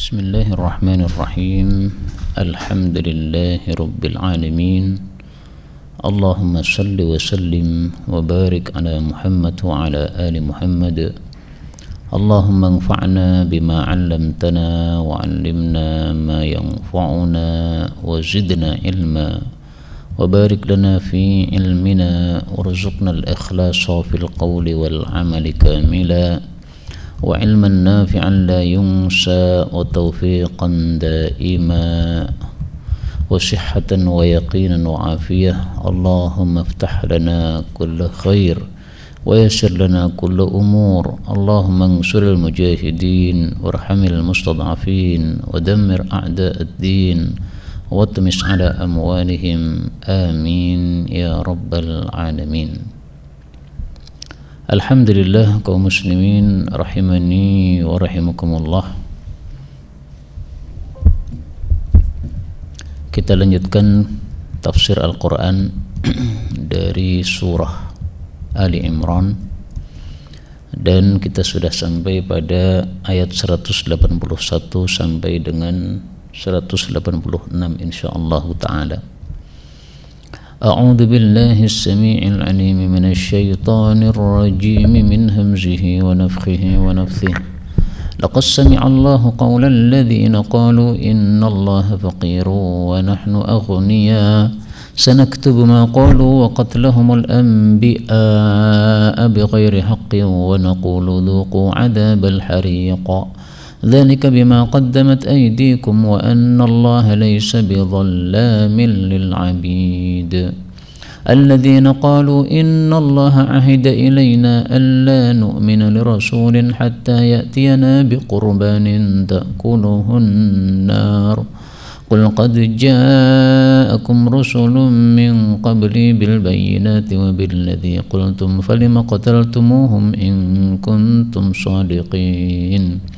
Bismillahirrahmanirrahim. Alhamdulillahi rabbil alamin. Allahumma salli wa sallim wa barik ala Muhammad wa ala ali Muhammad. Allahumma anfa'na bima 'allamtana wa 'allimna ma yanfa'una wa zidna ilma wa barik lana fi ilmina warzuqna al-ikhlasa fil qawli wal 'amali kamila wa ilman nafi'an la yunsa wa tawfiqan daima wa sihhatan wa yaqinan wa afiyah. Allahumma iftah lana kulla khair wa yassir lana kulla umur. Allahumma ansuril mujahidin warhamil mustad'afin wa dammir a'da'ad-din wa tmis ala amwalihim. Amin ya rabbal alamin. Alhamdulillah kaum muslimin rahimani wa rahimakumullah. Kita lanjutkan tafsir Al-Quran dari surah Ali Imran, dan kita sudah sampai pada ayat 181 sampai dengan 186 insyaallah ta'ala. أعوذ بالله السميع العليم من الشيطان الرجيم من همزه ونفخه ونفثه. لقد سمع الله قول الذين قالوا إن الله فقير ونحن أغنياء سنكتب ما قالوا وقتلهم الأنبياء بغير حق ونقول ذوقوا عذاب الحريق ذلك بما قدمت أيديكم وأن الله ليس بظلام للعبيد الذين قالوا إن الله عهد إلينا ألا نؤمن لرسول حتى يأتينا بقربان تأكله النار قل قد جاءكم رسل من قبلي بالبينات وبالذي قلتم فلم قتلتموهم إن كنتم صادقين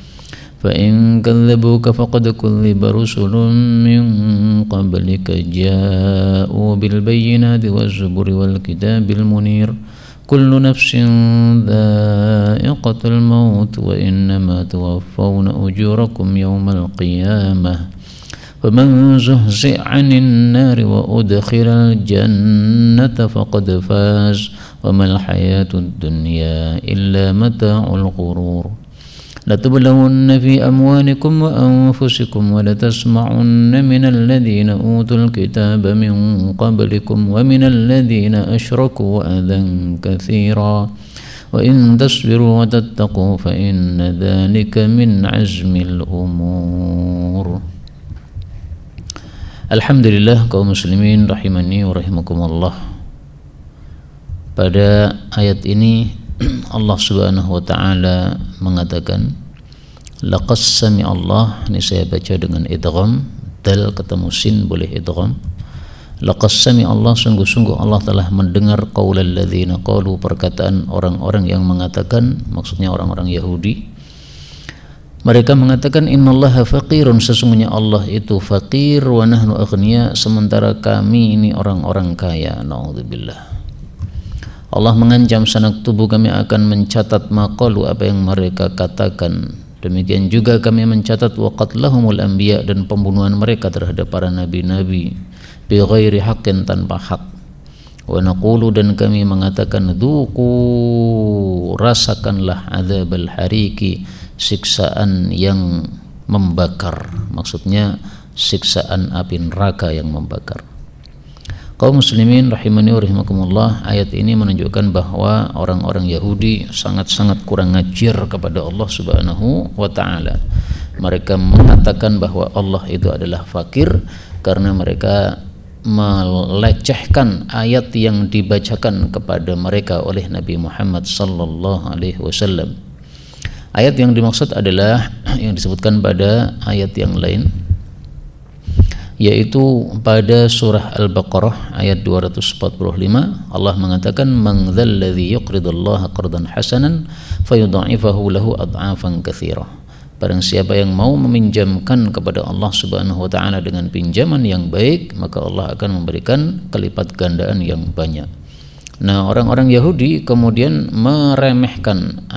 فإن كذبوك فقد كذب رسل من قبلك جاءوا بالبينات والزبر والكتاب المنير كل نفس ذائقة الموت وإنما توفون أجوركم يوم القيامة فمن زحزح عن النار وأدخل الجنة فقد فاز وما الحياة الدنيا إلا متاع الغرور لتبلون في أموالكم وأنفسكم ولتسمعن من الذين أوتوا الكتاب من قبلكم ومن الذين أشركوا أذى كثيرا وإن تصبروا وتتقوا فإن ذلك من عزم الأمور. Alhamdulillah kaum muslimin rahimani wa rahimakumullah. Pada ayat ini Allah subhanahu wa ta'ala mengatakan laqad sami'a Allah, ini saya baca dengan idgham, dal ketemu sin boleh idgham. Laqad sami'a Allah, sungguh-sungguh Allah telah mendengar qaulal ladzina qalu, perkataan orang-orang yang mengatakan, maksudnya orang-orang Yahudi. Mereka mengatakan innallaha faqirun, sesungguhnya Allah itu faqir, wa nahnu aghnia, sementara kami ini orang-orang kaya. Naudzubillah. Allah mengancam sanaktubu, kami akan mencatat maqalu, apa yang mereka katakan. Demikian juga kami mencatat waqatlahumul anbiya, dan pembunuhan mereka terhadap para nabi-nabi bighairi haqqin, tanpa hak. Wa naqulu, dan kami mengatakan dzuqu, rasakanlah adzabal hariki, siksaan yang membakar, maksudnya siksaan api neraka yang membakar. Kaum muslimin rahimani wa rahimakumullah, ayat ini menunjukkan bahwa orang-orang Yahudi sangat-sangat kurang ajar kepada Allah subhanahu wa ta'ala. Mereka mengatakan bahwa Allah itu adalah fakir karena mereka melecehkan ayat yang dibacakan kepada mereka oleh Nabi Muhammad sallallahu alaihi wasallam. Ayat yang dimaksud adalah yang disebutkan pada ayat yang lain, yaitu pada surah Al-Baqarah ayat 245. Allah mengatakan man dzalladzi yuqridullaha qardan hasanan fayudha'ifahu lahu ad'afan katsira. Barang siapa yang mau meminjamkan kepada Allah subhanahu wa ta'ala dengan pinjaman yang baik, maka Allah akan memberikan kelipat gandaan yang banyak. Nah, orang-orang Yahudi kemudian meremehkan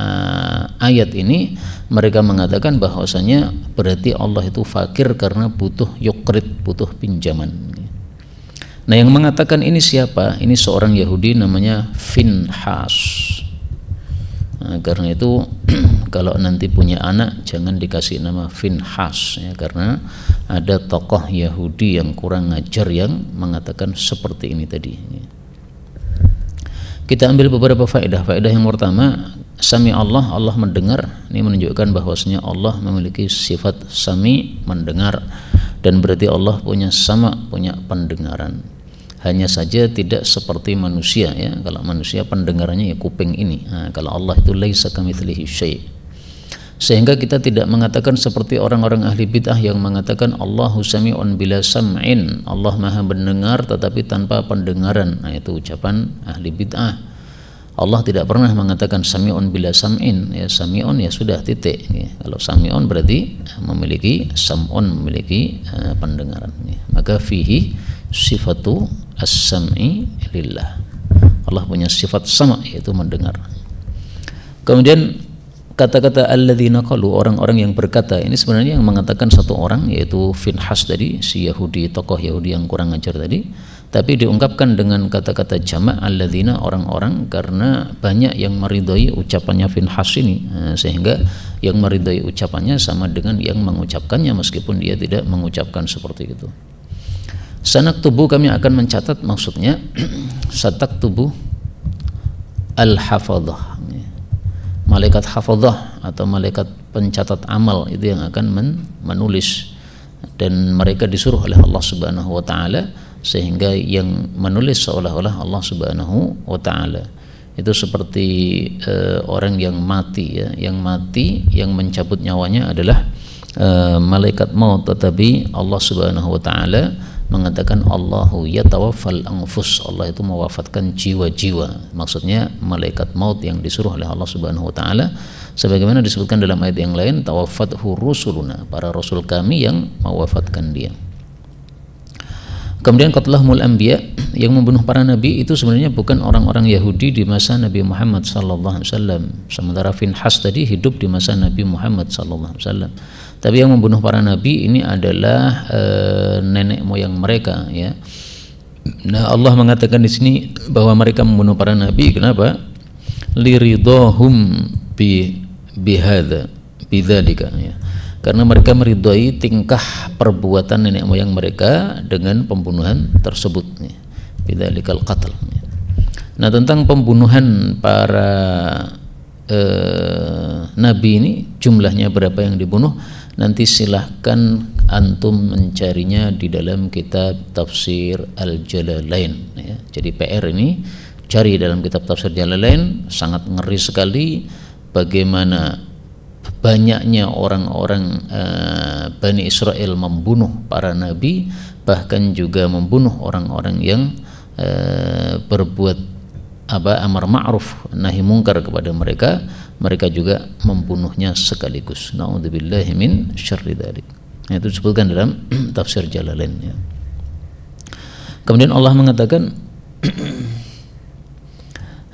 ayat ini. Mereka mengatakan bahwasanya berarti Allah itu fakir karena butuh yukrit, butuh pinjaman. Nah, yang mengatakan ini siapa? Ini seorang Yahudi namanya Finhas. Nah, karena itu kalau nanti punya anak jangan dikasih nama Finhas ya, karena ada tokoh Yahudi yang kurang ngajar yang mengatakan seperti ini tadi. Kita ambil beberapa faedah. Faedah yang pertama, sami Allah, Allah mendengar. Ini menunjukkan bahwasanya Allah memiliki sifat sami, mendengar, dan berarti Allah punya sama, punya pendengaran. Hanya saja tidak seperti manusia ya. Kalau manusia pendengarannya ya kuping ini. Nah, kalau Allah itu laisa kamitslihi syai'. Sehingga kita tidak mengatakan seperti orang-orang ahli bid'ah yang mengatakan Allahu sami'un bila sam'in, Allah maha mendengar tetapi tanpa pendengaran. Nah, itu ucapan ahli bid'ah. Allah tidak pernah mengatakan sami'un bila sam'in. Ya, sami'un ya sudah titik ya. Kalau sami'un berarti memiliki sam'un, memiliki pendengaran ya. Maka fihi sifatu as-sam'i lillah. Allah punya sifat sama, yaitu mendengar. Kemudian kata-kata alladzina qalu, orang-orang yang berkata, ini sebenarnya yang mengatakan satu orang, yaitu Finhas tadi, si Yahudi, tokoh Yahudi yang kurang ajar tadi, tapi diungkapkan dengan kata-kata jamak alladzina, orang-orang, karena banyak yang meridhai ucapannya Finhas ini, sehingga yang meridhai ucapannya sama dengan yang mengucapkannya meskipun dia tidak mengucapkan seperti itu. Sanak tubuh, kami akan mencatat, maksudnya satak tubuh al-hafadhah, malaikat hafadhah atau malaikat pencatat amal itu yang akan menulis, dan mereka disuruh oleh Allah Subhanahu wa taala, sehingga yang menulis seolah-olah Allah Subhanahu wa taala. Itu seperti orang yang mati ya, yang mati, yang mencabut nyawanya adalah malaikat maut, tetapi Allah Subhanahu wa taala mengatakan Allahu yatawaffal anfus, Allah itu mewafatkan jiwa-jiwa. Maksudnya malaikat maut yang disuruh oleh Allah Subhanahu wa taala, sebagaimana disebutkan dalam ayat yang lain, tawaffathu rusuluna, para rasul kami yang mewafatkan dia. Kemudian qatlahumul anbiya, yang membunuh para nabi itu sebenarnya bukan orang-orang Yahudi di masa Nabi Muhammad sallallahu alaihi wasallam. Sementara Finhas tadi hidup di masa Nabi Muhammad sallallahu alaihi wasallam. Tapi yang membunuh para nabi ini adalah nenek moyang mereka ya. Nah, Allah mengatakan di sini bahwa mereka membunuh para nabi. Kenapa? Liridhahum bihadza bidzalika ya. Karena mereka meridhai tingkah perbuatan nenek moyang mereka dengan pembunuhan tersebut ya. Bidzalikal qatl ya. Nah, tentang pembunuhan para nabi ini, jumlahnya berapa yang dibunuh, nanti silahkan antum mencarinya di dalam kitab tafsir Al-Jalalain ya. Jadi PR ini cari dalam kitab tafsir Jalalain, sangat ngeri sekali bagaimana banyaknya orang-orang Bani Israel membunuh para nabi, bahkan juga membunuh orang-orang yang berbuat amar ma'ruf nahi mungkar kepada mereka. Mereka juga membunuhnya sekaligus. Na'udzubillahi min syarri dzalik. Itu disebutkan dalam tafsir Jalalain ya. Kemudian Allah mengatakan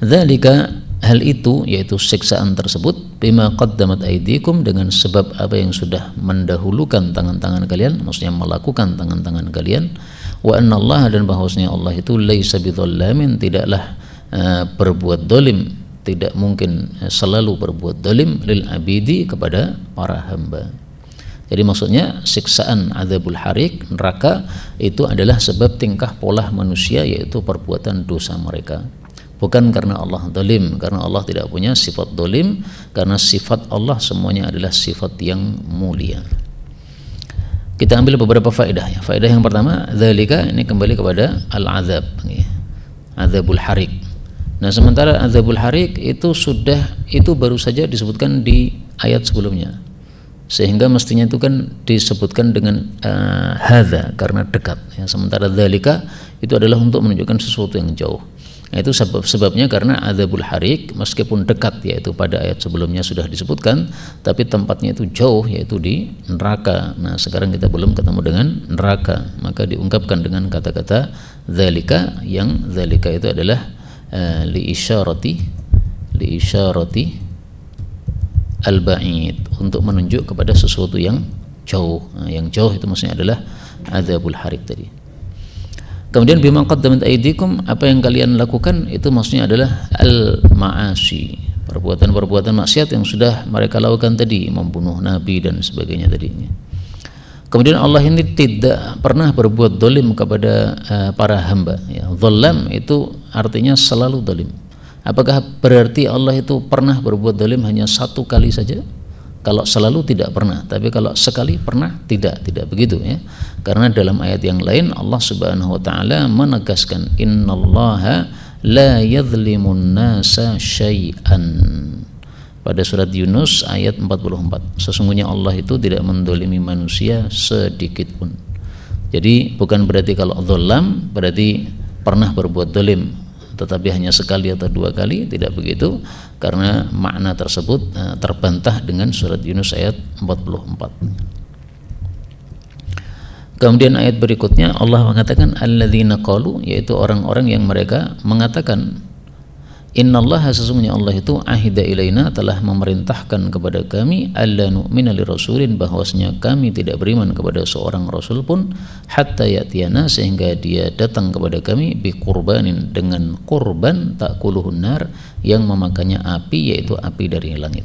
dzalika, hal itu yaitu siksaan tersebut, bima qaddamat aydikum, dengan sebab apa yang sudah mendahulukan tangan-tangan kalian, maksudnya melakukan tangan-tangan kalian. Wa annallaha, dan bahwasanya Allah itu laisa bidzallamin, tidaklah berbuat dolim, tidak mungkin selalu berbuat dolim, lil abidi, kepada para hamba. Jadi maksudnya siksaan adzabul harik, neraka, itu adalah sebab tingkah pola manusia, yaitu perbuatan dosa mereka. Bukan karena Allah dolim, karena Allah tidak punya sifat dolim, karena sifat Allah semuanya adalah sifat yang mulia. Kita ambil beberapa faedah ya. Faedah yang pertama, dzalika, ini kembali kepada al-azab ya. Adzabul harik. Nah, sementara adzabul harik itu baru saja disebutkan di ayat sebelumnya, sehingga mestinya itu kan disebutkan dengan hadza karena dekat ya. Sementara dzalika itu adalah untuk menunjukkan sesuatu yang jauh. Nah, itu sebabnya karena adzabul harik meskipun dekat, yaitu pada ayat sebelumnya sudah disebutkan, tapi tempatnya itu jauh, yaitu di neraka. Nah, sekarang kita belum ketemu dengan neraka, maka diungkapkan dengan kata-kata dzalika, yang dzalika itu adalah li isyarati al-ba'id, untuk menunjuk kepada sesuatu yang jauh. Yang jauh itu maksudnya adalah adzabul harik tadi. Kemudian bima qaddamat aydikum, apa yang kalian lakukan itu maksudnya adalah al-ma'asi, perbuatan-perbuatan maksiat yang sudah mereka lakukan tadi, membunuh nabi dan sebagainya tadinya. Kemudian Allah ini tidak pernah berbuat dolim kepada para hamba, ya. Zalam itu artinya selalu dolim. Apakah berarti Allah itu pernah berbuat dolim hanya satu kali saja? Kalau selalu tidak pernah, tapi kalau sekali pernah, tidak begitu, ya. Karena dalam ayat yang lain Allah Subhanahu wa taala menegaskan innallaha la yadhlimun nasa syai'an. Pada surat Yunus ayat 44, sesungguhnya Allah itu tidak mendolimi manusia sedikit pun. Jadi bukan berarti kalau zalam berarti pernah berbuat dolim, tetapi hanya sekali atau dua kali, tidak begitu, karena makna tersebut terbantah dengan surat Yunus ayat 44. Kemudian ayat berikutnya Allah mengatakan alladzina qalu, yaitu orang-orang yang mereka mengatakan innallaha, sesungguhnya Allah itu ahida ilaina, telah memerintahkan kepada kami alla nu'mina lirasulin, bahwasanya kami tidak beriman kepada seorang rasul pun hatta ya'tiyana, sehingga dia datang kepada kami biqurbanin, dengan kurban ta'kuluhun nar, yang memakannya api, yaitu api dari langit.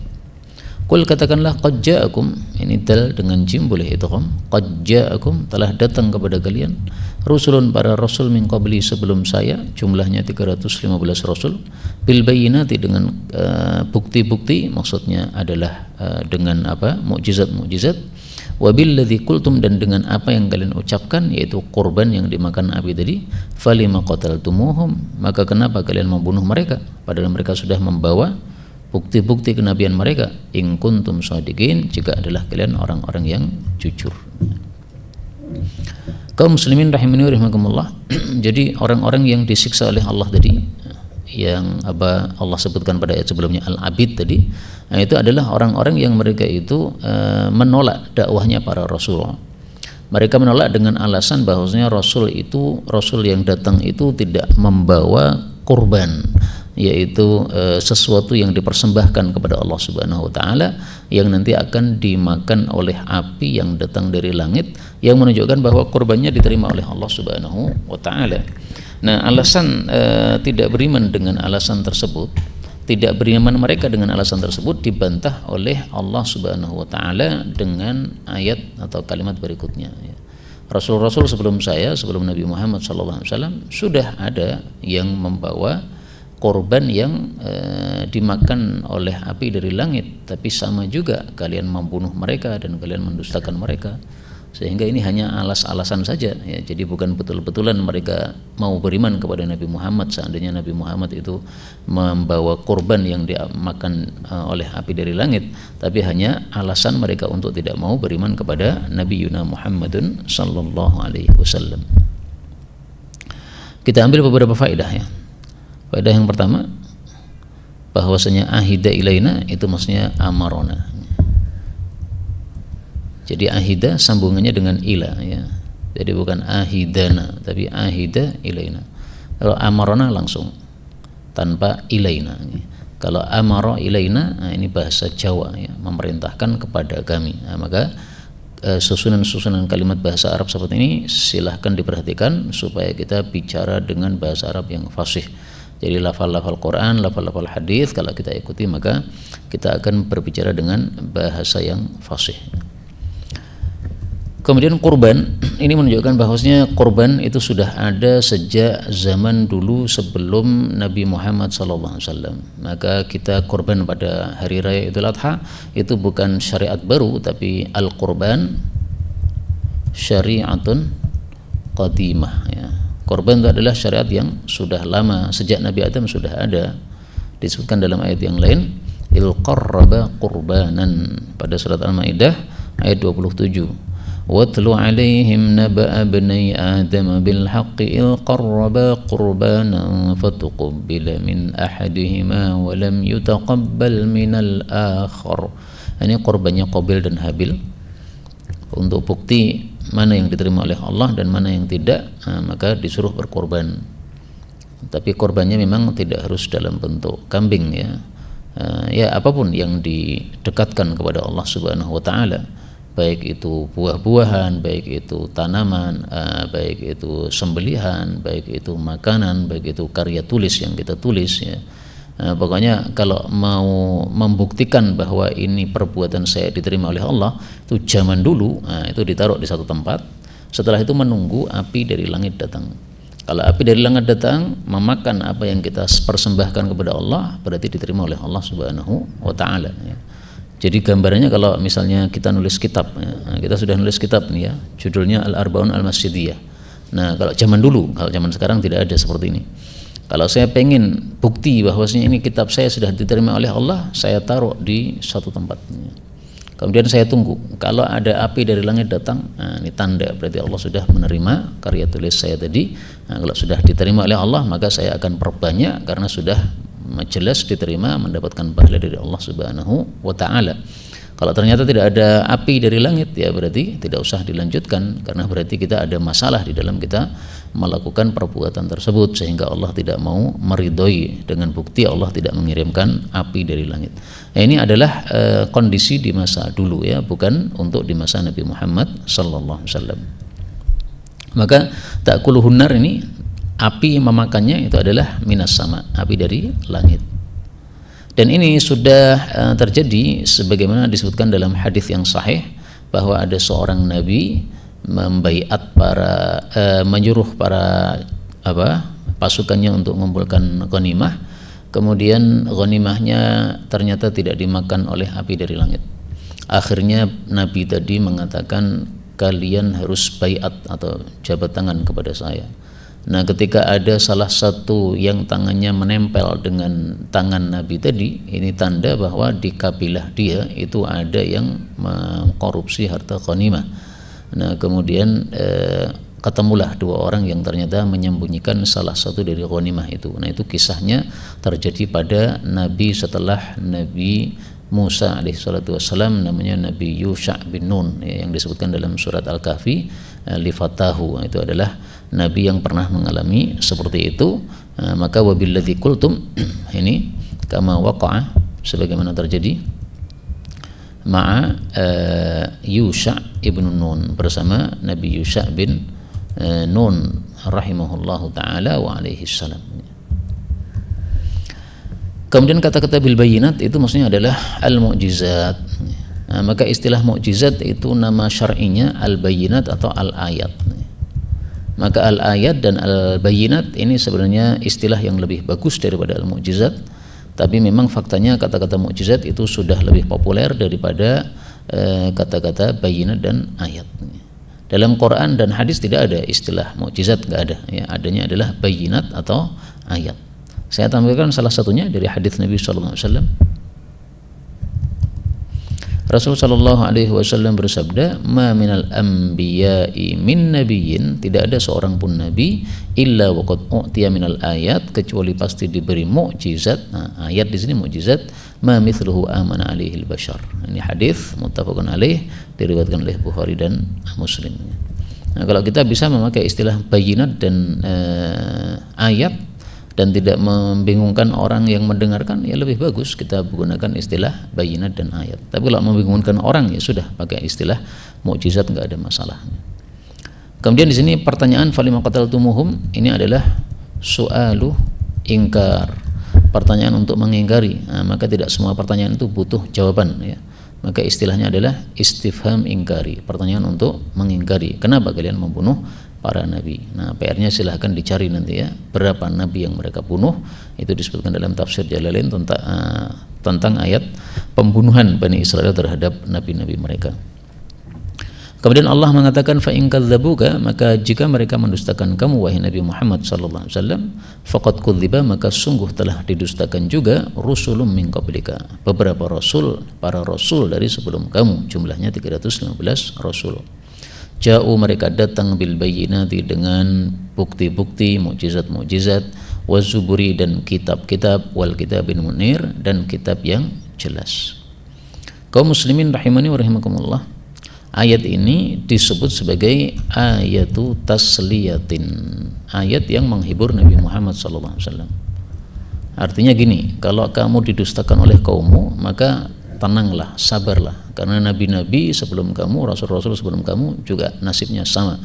Qul, katakanlah, qad ja'akum, ini dal dengan jim boleh idgham, qad ja'akum, telah datang kepada kalian rusulun, para rasul, min qabli, sebelum saya, jumlahnya 315 rasul, bil bayyinati, dengan bukti-bukti, maksudnya adalah dengan apa? Mukjizat-mukjizat, wa billadzi qultum, dan dengan apa yang kalian ucapkan, yaitu kurban yang dimakan api tadi, falima qataltumuhum, maka kenapa kalian membunuh mereka padahal mereka sudah membawa bukti-bukti kenabian mereka, in kuntum shadiqin, jika adalah kalian orang-orang yang jujur. Kaum muslimin rahimani wa rahimakumullah. Jadi orang-orang yang disiksa oleh Allah tadi, yang apa Allah sebutkan pada ayat sebelumnya al-abid tadi, nah itu adalah orang-orang yang mereka itu menolak dakwahnya para rasul. Mereka menolak dengan alasan bahwasanya rasul yang datang itu tidak membawa kurban, yaitu sesuatu yang dipersembahkan kepada Allah Subhanahu wa taala, yang nanti akan dimakan oleh api yang datang dari langit, yang menunjukkan bahwa kurbannya diterima oleh Allah Subhanahu wa taala. Nah, alasan tidak beriman dengan alasan tersebut, tidak beriman mereka dengan alasan tersebut dibantah oleh Allah Subhanahu wa taala dengan ayat atau kalimat berikutnya, ya. Rasul-rasul sebelum saya, sebelum Nabi Muhammad SAW, sudah ada yang membawa korban yang dimakan oleh api dari langit, tapi sama juga kalian membunuh mereka dan kalian mendustakan mereka, sehingga ini hanya alas-alasan saja, ya. Jadi bukan betul-betulan mereka mau beriman kepada Nabi Muhammad seandainya Nabi Muhammad itu membawa korban yang dimakan oleh api dari langit, tapi hanya alasan mereka untuk tidak mau beriman kepada Nabi Yuna Muhammadun sallallahu alaihi wasallam. Kita ambil beberapa faedah, ya. Faedah yang pertama, bahwasanya ahida ilaina itu maksudnya amarona. Jadi ahida sambungannya dengan ila, ya. Jadi bukan ahidana, tapi ahida ilaina. Kalau amarona langsung tanpa ilaina. Kalau amara ilaina, nah ini bahasa Jawa, ya, memerintahkan kepada kami. Nah, maka susunan-susunan kalimat bahasa Arab seperti ini silahkan diperhatikan supaya kita bicara dengan bahasa Arab yang fasih. Jadi lafal-lafal Quran, lafal-lafal hadis kalau kita ikuti, maka kita akan berbicara dengan bahasa yang fasih. Kemudian kurban, ini menunjukkan bahwasanya kurban itu sudah ada sejak zaman dulu sebelum Nabi Muhammad SAW. Maka kita kurban pada hari raya Idul Adha itu bukan syariat baru, tapi al-kurban syariatun qadimah, ya. Korban itu adalah syariat yang sudah lama, sejak Nabi Adam sudah ada. Disebutkan dalam ayat yang lain, il qarraba qurbanan, pada surat Al-Maidah ayat 27. Watlu alaihim naba'a bani Adam bil haqqi il qarraba qurbanan fatuqabbala min ahadihima wa lam yutaqabbal minal akhar. Ini korbannya Qabil dan Habil. Untuk bukti mana yang diterima oleh Allah dan mana yang tidak, maka disuruh berkorban. Tapi korbannya memang tidak harus dalam bentuk kambing ya. Ya apapun yang didekatkan kepada Allah Subhanahu wa taala, baik itu buah-buahan, baik itu tanaman, baik itu sembelihan, baik itu makanan, baik itu karya tulis yang kita tulis ya. Pokoknya kalau mau membuktikan bahwa ini perbuatan saya diterima oleh Allah, itu zaman dulu itu ditaruh di satu tempat, setelah itu menunggu api dari langit datang. Kalau api dari langit datang memakan apa yang kita persembahkan kepada Allah, berarti diterima oleh Allah Subhanahu wa taala ya. Jadi gambarannya kalau misalnya kita nulis kitab ya, kita sudah nulis kitab nih ya, judulnya Al-Arba'un Al-Masjidiyah. Nah, kalau zaman dulu, kalau zaman sekarang tidak ada seperti ini. Kalau saya pengen bukti bahwasanya ini kitab saya sudah diterima oleh Allah, saya taruh di satu tempat. Kemudian saya tunggu. Kalau ada api dari langit datang, ini tanda berarti Allah sudah menerima karya tulis saya tadi. Kalau sudah diterima oleh Allah, maka saya akan perbanyak karena sudah jelas diterima, mendapatkan pahala dari Allah Subhanahu wa taala. Kalau ternyata tidak ada api dari langit, ya berarti tidak usah dilanjutkan, karena berarti kita ada masalah di dalam kita melakukan perbuatan tersebut, sehingga Allah tidak mau meridhoi dengan bukti Allah tidak mengirimkan api dari langit. Ini adalah kondisi di masa dulu ya, bukan untuk di masa Nabi Muhammad sallallahu alaihi wasallam. Maka ta'kuluhun nar ini, api memakannya itu adalah minas sama, api dari langit. Dan ini sudah terjadi sebagaimana disebutkan dalam hadis yang sahih, bahwa ada seorang nabi membaiat menyuruh para pasukannya untuk mengumpulkan ghanimah, kemudian ghanimahnya ternyata tidak dimakan oleh api dari langit. Akhirnya nabi tadi mengatakan, kalian harus baiat atau jabat tangan kepada saya. Nah, ketika ada salah satu yang tangannya menempel dengan tangan Nabi tadi, ini tanda bahwa di kabilah dia itu ada yang mengkorupsi harta ghanimah. Nah, kemudian ketemulah dua orang yang ternyata menyembunyikan salah satu dari ghanimah itu. Nah, itu kisahnya terjadi pada Nabi setelah Nabi Musa alaihissalatu wassalam, namanya Nabi Yusha bin Nun ya, yang disebutkan dalam surat Al-Kahfi, lifatahu, itu adalah Nabi yang pernah mengalami seperti itu. Maka wabilladzi qultum ini kama waqa'a, sebagaimana terjadi ma'a Yusha ibn Nun, bersama Nabi Yusha bin Nun rahimahullahu ta'ala wa alaihi salam. Kemudian kata-kata bil bayinat itu maksudnya adalah al-mu'jizat. Nah, maka istilah mu'jizat itu nama syar'inya al-bayinat atau al-ayat. Maka al-ayat dan al-bayinat ini sebenarnya istilah yang lebih bagus daripada al-mu'jizat, tapi memang faktanya kata-kata mu'jizat itu sudah lebih populer daripada kata-kata bayinat dan ayat. Dalam Quran dan hadis tidak ada istilah mu'jizat, nggak ada ya, adanya adalah bayinat atau ayat. Saya tampilkan salah satunya dari hadis Nabi sallallahu alaihi wasallam. Rasul sallallahu alaihi wasallam bersabda, "Ma minal anbiya'i min nabiyyin", tidak ada seorang pun nabi illa waqad u'tiya minal ayat, kecuali pasti diberi mukjizat. Nah, ayat di sini mukjizat, ma mithluhu amana alaihi al-bashar. Ini hadis muttafaqun alaih, diriwayatkan oleh Bukhari dan Muslim. Nah, kalau kita bisa memakai istilah bayinat dan ayat dan tidak membingungkan orang yang mendengarkan, ya lebih bagus kita menggunakan istilah bayinat dan ayat. Tapi kalau membingungkan orang, ya sudah pakai istilah mukjizat, nggak ada masalah. Kemudian di sini pertanyaan falima qataltumuhum ini adalah su'alu ingkar, pertanyaan untuk mengingkari. Nah, maka tidak semua pertanyaan itu butuh jawaban ya. Maka istilahnya adalah istifham ingkari, pertanyaan untuk mengingkari. Kenapa kalian membunuh para nabi? Nah, PR-nya silahkan dicari nanti ya, berapa nabi yang mereka bunuh. Itu disebutkan dalam tafsir Jalalain tentang ayat pembunuhan Bani Israel terhadap nabi-nabi mereka. Kemudian Allah mengatakan, fa in kadzdzabuka, maka jika mereka mendustakan kamu wahai Nabi Muhammad sallallahu alaihi wasallam, faqad kudziba, maka sungguh telah didustakan juga rusulun min qablika, beberapa rasul, para rasul dari sebelum kamu, jumlahnya 315 rasul. Ja'u, mereka datang bil bayyinati, dengan bukti-bukti, mukjizat-mukjizat, wazuburi, dan kitab-kitab, wal kitabin munir, dan kitab yang jelas. Kaum muslimin rahimani wa rahimakumullah, Ayat ini disebut sebagai ayatu tasliyatin, ayat yang menghibur Nabi Muhammad SAW. Artinya gini, kalau kamu didustakan oleh kaummu, maka tenanglah, sabarlah, karena nabi-nabi sebelum kamu, rasul-rasul sebelum kamu juga nasibnya sama,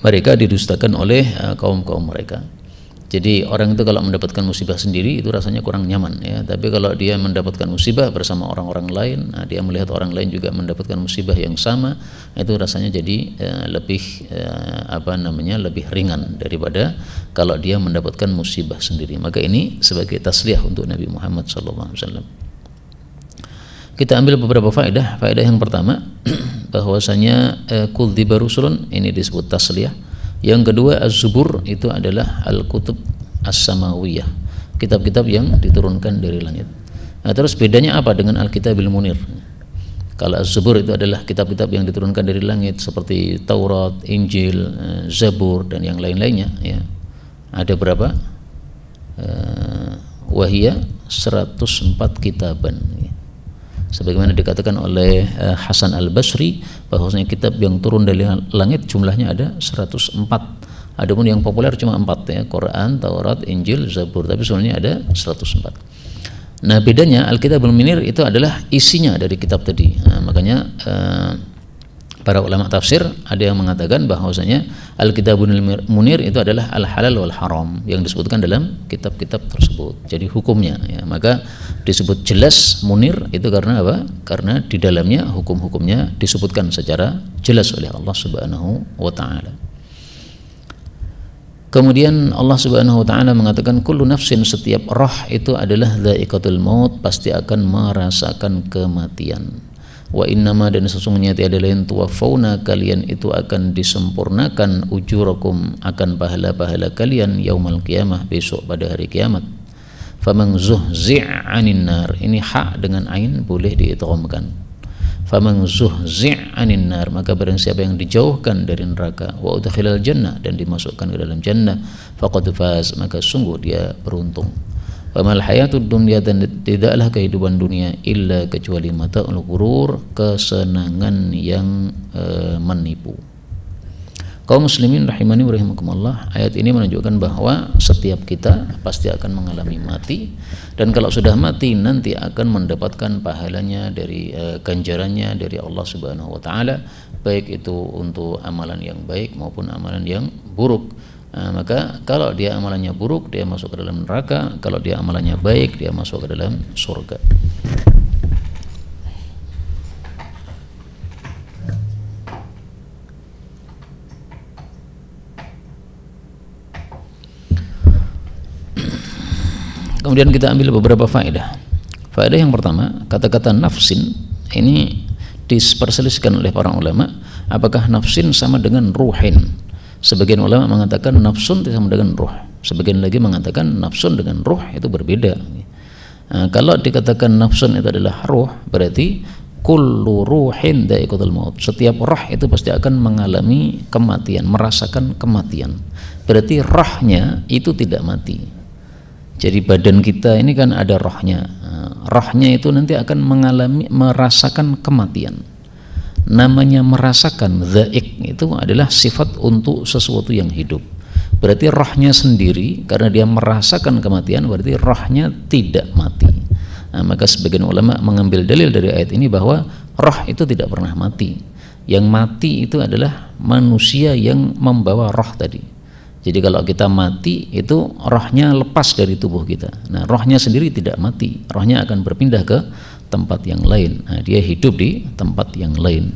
mereka didustakan oleh kaum-kaum mereka. Jadi orang itu kalau mendapatkan musibah sendiri itu rasanya kurang nyaman ya. Tapi kalau dia mendapatkan musibah bersama orang-orang lain, nah dia melihat orang lain juga mendapatkan musibah yang sama, itu rasanya jadi lebih lebih ringan daripada kalau dia mendapatkan musibah sendiri. Maka ini sebagai tasliyah untuk Nabi Muhammad SAW. Kita ambil beberapa faedah. Faedah yang pertama bahwasanya kudziba rusulun, ini disebut tasliyah. Yang kedua, Az-Zubur itu adalah Al-Kutub As-Samawiyah, kitab-kitab yang diturunkan dari langit. Nah, terus bedanya apa dengan Al-Kitabil Munir? Kalau Az-Zubur itu adalah kitab-kitab yang diturunkan dari langit seperti Taurat, Injil, Zabur dan yang lain-lainnya ya. Ada berapa? Wahia 104 kitaban. Sebagaimana dikatakan oleh Hasan Al-Basri bahwasanya kitab yang turun dari langit jumlahnya ada 104. Adapun yang populer cuma 4 ya, Quran, Taurat, Injil, Zabur, tapi sebenarnya ada 104. Nah, bedanya Al-Kitabul Munir itu adalah isinya dari kitab tadi. Nah, makanya para ulama tafsir ada yang mengatakan bahwasanya Al-Kitabul Munir itu adalah al-halal wal haram yang disebutkan dalam kitab-kitab tersebut. Jadi hukumnya ya, maka disebut jelas munir itu karena apa? Karena di dalamnya hukum-hukumnya disebutkan secara jelas oleh Allah Subhanahu wa taala. Kemudian Allah Subhanahu wa taala mengatakan kullu nafsin, setiap roh itu adalah dha'iqatul maut, pasti akan merasakan kematian. Wa innama, dan sesungguhnya tiada lain, tuwaffawna, kalian itu akan disempurnakan, ujurakum, akan pahala-pahala kalian, yaumal qiyamah, besok pada hari kiamat. Faman zuhzi' 'anin nar, ini hak dengan ain boleh diidghamkan. Faman zuhzi' 'anin nar, maka barang siapa yang dijauhkan dari neraka, wa udkhilal jannah, dan dimasukkan ke dalam jannah, faqad faz, maka sungguh dia beruntung. Wamal hayatud dunya, dan tidaklah kehidupan dunia illa kecuali mata'ul ghurur, kesenangan yang menipu. Kaum muslimin rahimani wa rahimakumullah, ayat ini menunjukkan bahwa setiap kita pasti akan mengalami mati, dan kalau sudah mati nanti akan mendapatkan pahalanya dari ganjarannya dari Allah Subhanahu wa taala, baik itu untuk amalan yang baik maupun amalan yang buruk. Nah, maka kalau dia amalannya buruk, dia masuk ke dalam neraka. Kalau dia amalannya baik, dia masuk ke dalam surga. Kemudian kita ambil beberapa faedah. Faedah yang pertama, kata-kata nafsin ini diperselisihkan oleh para ulama, apakah nafsin sama dengan ruhin. Sebagian ulama mengatakan nafsun sama dengan ruh, sebagian lagi mengatakan nafsun dengan ruh itu berbeda. Nah, kalau dikatakan nafsun itu adalah ruh, berarti kullu ruhin dha'iqatul maut, setiap roh itu pasti akan mengalami kematian, merasakan kematian. Berarti rohnya itu tidak mati. Jadi badan kita ini kan ada rohnya. Rohnya itu nanti akan merasakan kematian. Namanya merasakan, dha'iq itu adalah sifat untuk sesuatu yang hidup. Berarti rohnya sendiri, karena dia merasakan kematian, berarti rohnya tidak mati. Nah, maka sebagian ulama mengambil dalil dari ayat ini bahwa roh itu tidak pernah mati. Yang mati itu adalah manusia yang membawa roh tadi. Jadi kalau kita mati itu rohnya lepas dari tubuh kita. Nah, rohnya sendiri tidak mati, rohnya akan berpindah ke tempat yang lain. Nah, dia hidup di tempat yang lain.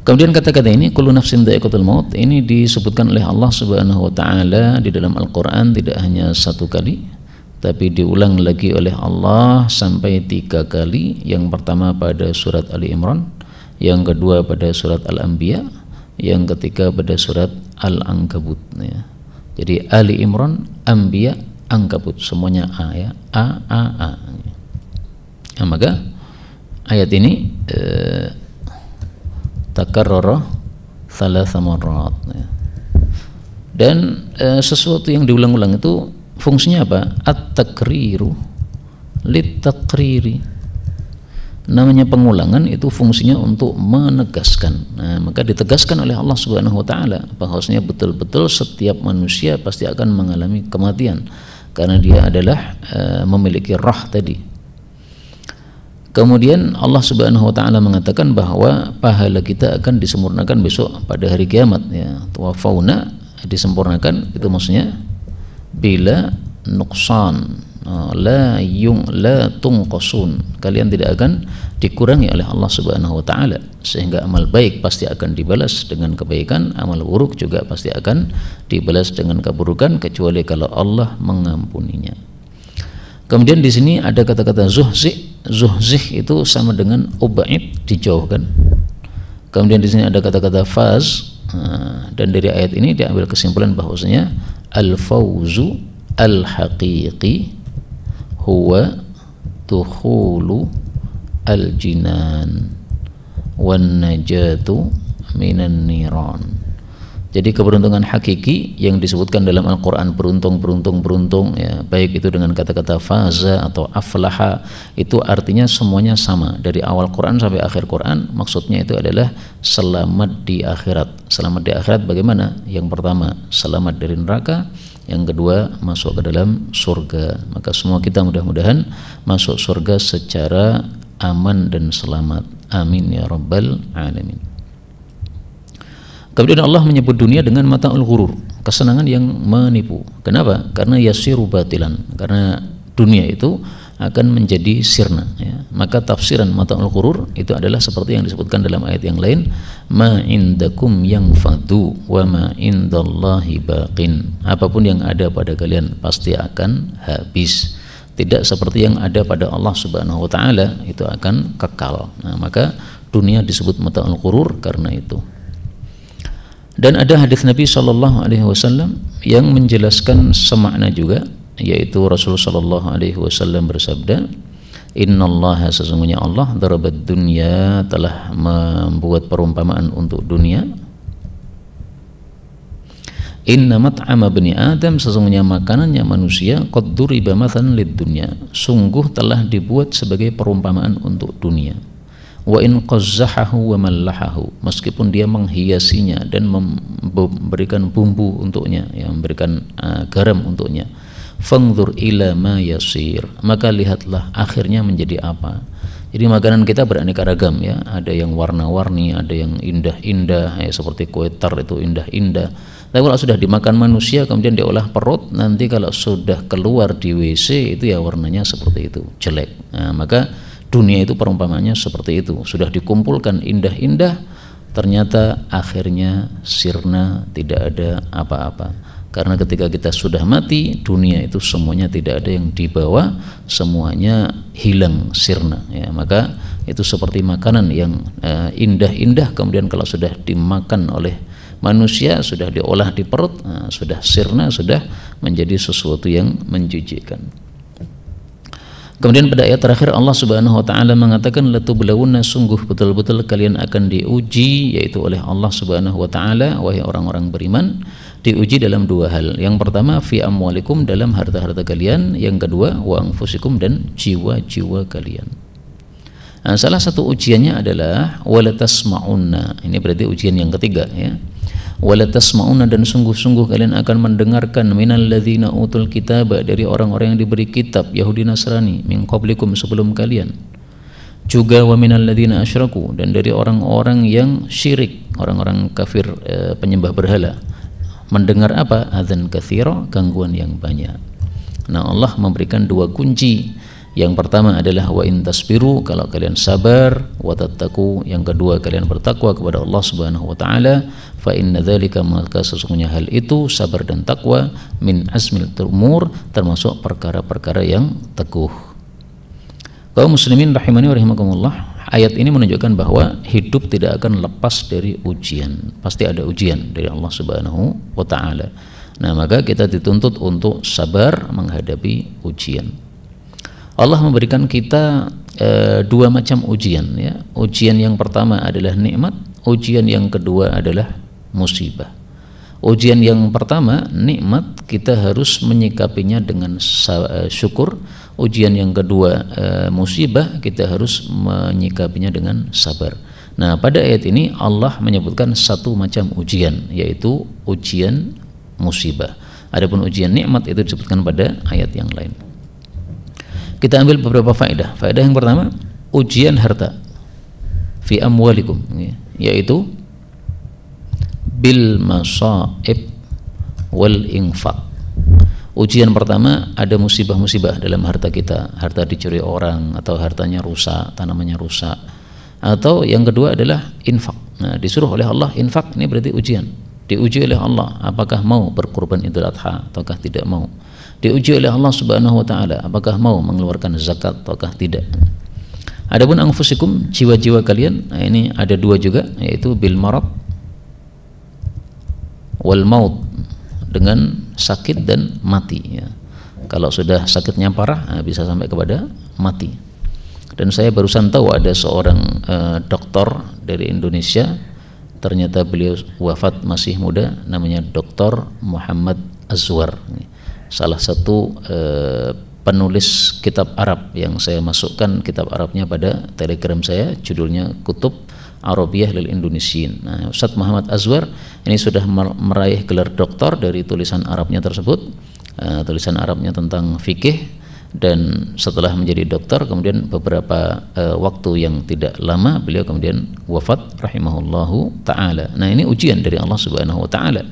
Kemudian kata-kata ini kullu nafsin dha'iqatul maut ini disebutkan oleh Allah Subhanahu wa taala di dalam Al-Qur'an tidak hanya satu kali, tapi diulang lagi oleh Allah sampai 3 kali. Yang pertama pada surat Ali Imran, yang kedua pada surat Al-Anbiya, yang ketiga pada surat Al-Ankabut ya. Jadi Ali Imran, Anbiya, Ankabut semuanya A ya. A. Nah, maka ayat ini takarrara thalatha marrat ya. Dan sesuatu yang diulang-ulang itu fungsinya apa? At-takriru lit-takriri. Namanya pengulangan itu fungsinya untuk menegaskan. Nah, maka ditegaskan oleh Allah Subhanahu wa taala bahwasanya betul-betul setiap manusia pasti akan mengalami kematian karena dia adalah memiliki roh tadi. Kemudian Allah Subhanahu wa taala mengatakan bahwa pahala kita akan disempurnakan besok pada hari kiamat ya. Wafauna disempurnakan itu maksudnya bila nuqsan la tungqasun, kalian tidak akan dikurangi oleh Allah Subhanahu wa taala, sehingga amal baik pasti akan dibalas dengan kebaikan, amal buruk juga pasti akan dibalas dengan keburukan kecuali kalau Allah mengampuninya. Kemudian di sini ada kata-kata zuhzih. Zuhzih itu sama dengan ubaid, dijauhkan. Kemudian di sini ada kata-kata faz, dan dari ayat ini diambil kesimpulan bahwasanya al-fauzu al-haqiqi huwa dukhulu al-jinan wan najatu minan niran. Jadi keberuntungan hakiki yang disebutkan dalam Al-Quran, beruntung ya, baik itu dengan kata-kata faza atau aflaha, itu artinya semuanya sama dari awal Quran sampai akhir Quran. Maksudnya itu adalah selamat di akhirat. Selamat di akhirat bagaimana? Yang pertama selamat dari neraka, yang kedua masuk ke dalam surga. Maka semua kita mudah-mudahan masuk surga secara aman dan selamat. Amin ya rabbal alamin. Kemudian Allah menyebut dunia dengan mata'ul ghurur, kesenangan yang menipu. Kenapa? Karena yasiru batilan, karena dunia itu akan menjadi sirna ya. Maka tafsiran mata'ul ghurur itu adalah seperti yang disebutkan dalam ayat yang lain, ma indakum yanfadu wa ma indallahi baqin. Apapun yang ada pada kalian pasti akan habis, tidak seperti yang ada pada Allah Subhanahu wa taala, itu akan kekal. Nah, maka dunia disebut mata'ul ghurur karena itu. Dan ada hadis Nabi Shallallahu Alaihi Wasallam yang menjelaskan semakna juga, yaitu Rasulullah Shallallahu Alaihi Wasallam bersabda, Innallaha, sesungguhnya Allah, darabat dunya, telah membuat perumpamaan untuk dunia. Inna mat'ama bani Adam, sesungguhnya makanannya manusia, qad duriba mathalan lid dunya, sungguh telah dibuat sebagai perumpamaan untuk dunia. Wa in qazzahahu wa mallahahu, meskipun dia menghiasinya dan memberikan bumbu untuknya, ya, memberikan garam untuknya. Fangzur ila ma yasir, maka lihatlah akhirnya menjadi apa. Jadi makanan kita beraneka ragam ya, ada yang warna-warni, ada yang indah-indah ya, seperti kue tar itu indah-indah. Tapi kalau sudah dimakan manusia kemudian diolah perut, nanti kalau sudah keluar di WC itu ya warnanya seperti itu, jelek. Nah, maka dunia itu perumpamaannya seperti itu, sudah dikumpulkan indah-indah, ternyata akhirnya sirna, tidak ada apa-apa. Karena ketika kita sudah mati, dunia itu semuanya tidak ada yang dibawa, semuanya hilang, sirna ya. Maka itu seperti makanan yang indah-indah, kemudian kalau sudah dimakan oleh manusia, sudah diolah di perut, sudah sirna, sudah menjadi sesuatu yang menjijikkan. Kemudian pada ayat terakhir Allah Subhanahu wa taala mengatakan latublawunna, sungguh betul-betul kalian akan diuji, yaitu oleh Allah Subhanahu wa taala, wahai orang-orang beriman, diuji dalam dua hal. Yang pertama fi amwalikum, dalam harta-harta kalian, yang kedua wa anfusikum, dan jiwa-jiwa kalian. Nah, salah satu ujiannya adalah walatasma'unna. Ini berarti ujian yang ketiga ya. Walatasma'unna, dan sungguh-sungguh kalian akan mendengarkan minal ladzina utul kitaba, dari orang-orang yang diberi kitab Yahudi Nasrani, min qablikum, sebelum kalian, juga wa minal ladzina asyraku, dan dari orang-orang yang syirik, orang-orang kafir penyembah berhala. Mendengar apa? Adzan katsira, gangguan yang banyak. Nah, Allah memberikan dua kunci. Yang pertama adalah wa in tasbiru, kalau kalian sabar, wa tattaqu, yang kedua kalian bertakwa kepada Allah Subhanahu wa taala, fa inna dzalika, maka sesungguhnya hal itu, sabar dan takwa, min azmil umur, termasuk perkara-perkara yang teguh. Kaum muslimin rahimani wa rahimakumullah, ayat ini menunjukkan bahwa hidup tidak akan lepas dari ujian. Pasti ada ujian dari Allah Subhanahu wa taala. Nah, maka kita dituntut untuk sabar menghadapi ujian. Allah memberikan kita dua macam ujian ya. Ujian yang pertama adalah nikmat, ujian yang kedua adalah musibah. Ujian yang pertama nikmat, kita harus menyikapinya dengan syukur. Ujian yang kedua musibah, kita harus menyikapinya dengan sabar. Nah, pada ayat ini Allah menyebutkan satu macam ujian, yaitu ujian musibah. Adapun ujian nikmat itu disebutkan pada ayat yang lain. Kita ambil beberapa faedah. Faedah yang pertama, ujian harta fi amwalikum, yaitu bil masaib wal infaq. Ujian pertama, ada musibah-musibah dalam harta kita, harta dicuri orang atau hartanya rusak, tanamannya rusak. Atau yang kedua adalah infak. Nah, disuruh oleh Allah infak, ini berarti ujian. Diuji oleh Allah apakah mau berkurban Idul Adha ataukah tidak mau. Diuji oleh Allah Subhanahu wa taala apakah mau mengeluarkan zakat ataukah tidak. Adapun anfusikum, jiwa-jiwa kalian, nah ini ada dua juga, yaitu bil marad wal maut, dengan sakit dan mati ya. Kalau sudah sakitnya parah, bisa sampai kepada mati. Dan saya barusan tahu ada seorang doktor dari Indonesia, ternyata beliau wafat masih muda, namanya Dr. Muhammad Azwar, salah satu penulis kitab Arab yang saya masukkan kitab Arabnya pada Telegram saya, judulnya Kutub Arabiyah lil Indonesiyin. Nah, Ustadz Muhammad Azwar ini sudah meraih gelar doktor dari tulisan Arabnya tersebut, tulisan Arabnya tentang fikih, dan setelah menjadi doktor kemudian beberapa waktu yang tidak lama beliau kemudian wafat rahimahullahu ta'ala. Nah, ini ujian dari Allah Subhanahu wa ta'ala.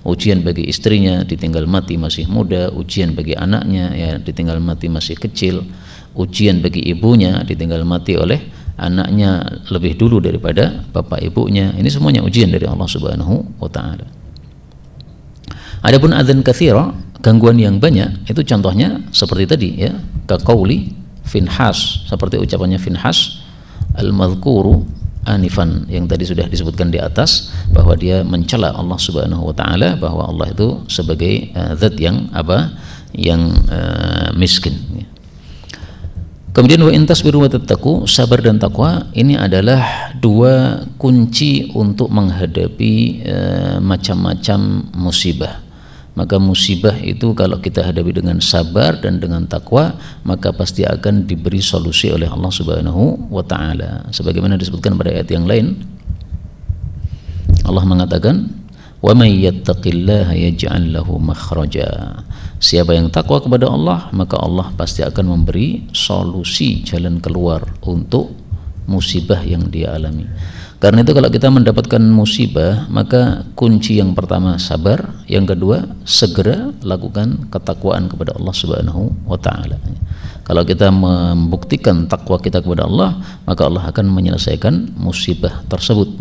Ujian bagi istrinya, ditinggal mati masih muda. Ujian bagi anaknya, ya, ditinggal mati masih kecil. Ujian bagi ibunya, ditinggal mati oleh anaknya lebih dulu daripada bapak ibunya. Ini semuanya ujian dari Allah Subhanahu wa ta'ala. Adapun adzan katsira, gangguan yang banyak, itu contohnya seperti tadi ya, kaqauli Finhas, seperti ucapannya Finhas al-madhkuru anifan yang tadi sudah disebutkan di atas, bahwa dia mencela Allah Subhanahu wa taala, bahwa Allah itu sebagai zat yang miskin. Kemudian wa intasbiru wa tattaqu, sabar dan takwa, ini adalah dua kunci untuk menghadapi macam-macam musibah. Maka musibah itu kalau kita hadapi dengan sabar dan dengan takwa, maka pasti akan diberi solusi oleh Allah Subhanahu wa taala. Sebagaimana disebutkan pada ayat yang lain, Allah mengatakan, "Wa may yattaqillaha yaj'al lahu makhraja." Siapa yang takwa kepada Allah, maka Allah pasti akan memberi solusi, jalan keluar untuk musibah yang dia alami. Karena itu kalau kita mendapatkan musibah, maka kunci yang pertama sabar, yang kedua segera lakukan ketakwaan kepada Allah Subhanahu wa taala. Kalau kita membuktikan takwa kita kepada Allah, maka Allah akan menyelesaikan musibah tersebut.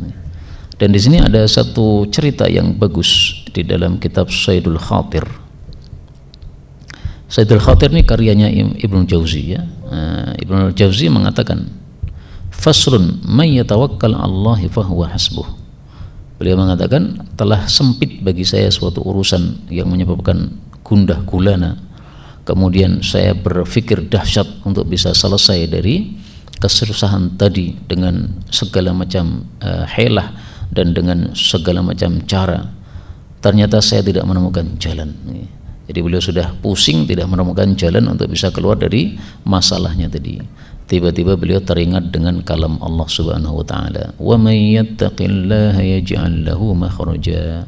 Dan di sini ada satu cerita yang bagus di dalam kitab Saidul Khatir. Saidul Khatir ini karyanya Ibnu Jauzi ya. Ibnu Jauzi mengatakan, faslun may yatawakkal 'alallahi fahuwa hasbuh. Beliau mengatakan, telah sempit bagi saya suatu urusan yang menyebabkan gundah gulana. Kemudian saya berpikir dahsyat untuk bisa selesai dari kesusahan tadi dengan segala macam helah dan dengan segala macam cara. Ternyata saya tidak menemukan jalan. Jadi beliau sudah pusing, tidak menemukan jalan untuk bisa keluar dari masalahnya tadi. Tiba-tiba beliau teringat dengan kalam Allah Subhanahu wa taala, "Wa may yattaqillaha yaj'al lahu makhraja."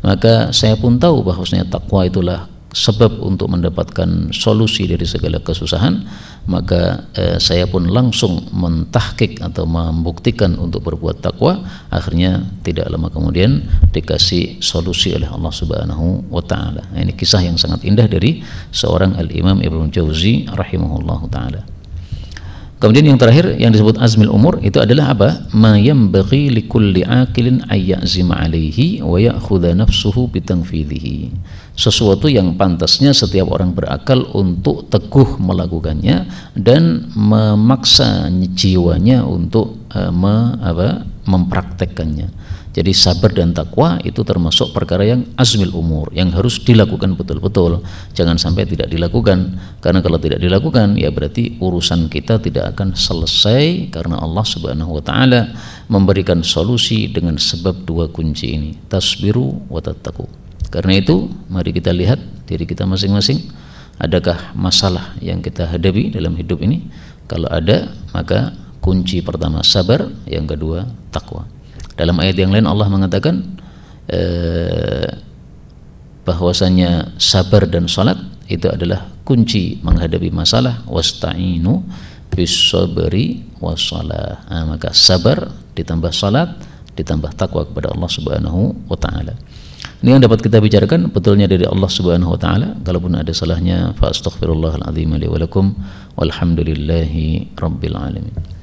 Maka saya pun tahu bahwasanya takwa itulah sebab untuk mendapatkan solusi dari segala kesusahan. Maka saya pun langsung mentahqiq atau membuktikan untuk berbuat takwa. Akhirnya tidak lama kemudian dikasih solusi oleh Allah Subhanahu wa taala. Nah, ini kisah yang sangat indah dari seorang Al-Imam Ibnu Jauzi rahimahullahu taala. Kemudian yang terakhir yang disebut azmil umur itu adalah apa? Ma yanbaghi likulli aqilin ayyazima alaihi wa ya'khudha nafsuhu bitanfidhihi. Sesuatu yang pantasnya setiap orang berakal untuk teguh melakukannya dan memaksa jiwanya untuk mempraktekkannya. Jadi sabar dan takwa itu termasuk perkara yang azmil umur, yang harus dilakukan betul-betul. Jangan sampai tidak dilakukan, karena kalau tidak dilakukan ya berarti urusan kita tidak akan selesai, karena Allah Subhanahu wa taala memberikan solusi dengan sebab dua kunci ini, tasbiru wa tattaqu. Karena itu mari kita lihat diri kita masing-masing, adakah masalah yang kita hadapi dalam hidup ini? Kalau ada, maka kunci pertama sabar, yang kedua takwa. Dalam ayat yang lain Allah mengatakan bahwasanya sabar dan salat itu adalah kunci menghadapi masalah. Wasta'inu bis-sabri was-shalah. Maka sabar ditambah salat ditambah takwa kepada Allah Subhanahu wa taala. Ini yang dapat kita bicarakan, betulnya dari Allah Subhanahu wa taala. Kalaupun ada salahnya, fa astaghfirullahal azim li wa lakum walhamdulillahi rabbil alamin.